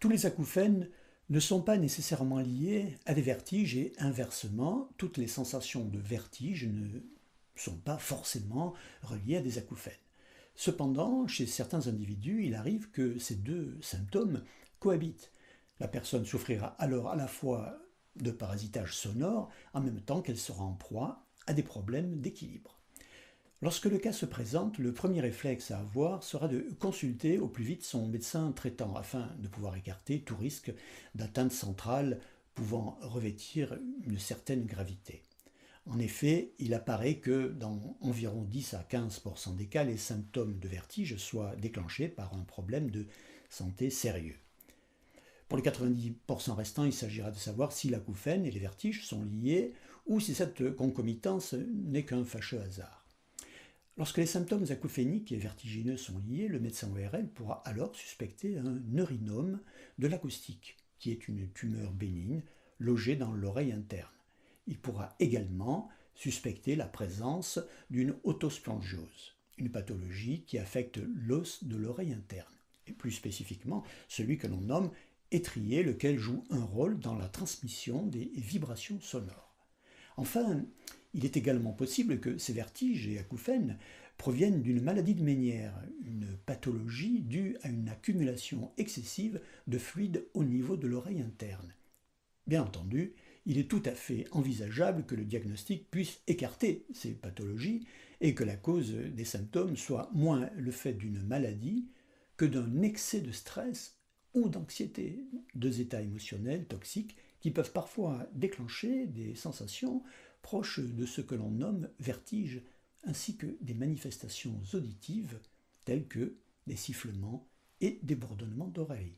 Tous les acouphènes ne sont pas nécessairement liés à des vertiges et inversement, toutes les sensations de vertige ne sont pas forcément reliées à des acouphènes. Cependant, chez certains individus, il arrive que ces deux symptômes cohabitent. La personne souffrira alors à la fois de parasitage sonore en même temps qu'elle sera en proie à des problèmes d'équilibre. Lorsque le cas se présente, le premier réflexe à avoir sera de consulter au plus vite son médecin traitant afin de pouvoir écarter tout risque d'atteinte centrale pouvant revêtir une certaine gravité. En effet, il apparaît que dans environ 10 à 15% des cas, les symptômes de vertige soient déclenchés par un problème de santé sérieux. Pour les 90% restants, il s'agira de savoir si l'acouphène et les vertiges sont liés ou si cette concomitance n'est qu'un fâcheux hasard. Lorsque les symptômes acouphéniques et vertigineux sont liés, le médecin ORL pourra alors suspecter un neurinome de l'acoustique, qui est une tumeur bénigne logée dans l'oreille interne. Il pourra également suspecter la présence d'une otosplangiose, une pathologie qui affecte l'os de l'oreille interne, et plus spécifiquement celui que l'on nomme étrier, lequel joue un rôle dans la transmission des vibrations sonores. Enfin, il est également possible que ces vertiges et acouphènes proviennent d'une maladie de Ménière, une pathologie due à une accumulation excessive de fluide au niveau de l'oreille interne. Bien entendu, il est tout à fait envisageable que le diagnostic puisse écarter ces pathologies et que la cause des symptômes soit moins le fait d'une maladie que d'un excès de stress ou d'anxiété, deux états émotionnels toxiques qui peuvent parfois déclencher des sensations proches de ce que l'on nomme vertige, ainsi que des manifestations auditives telles que des sifflements et des bourdonnements d'oreilles.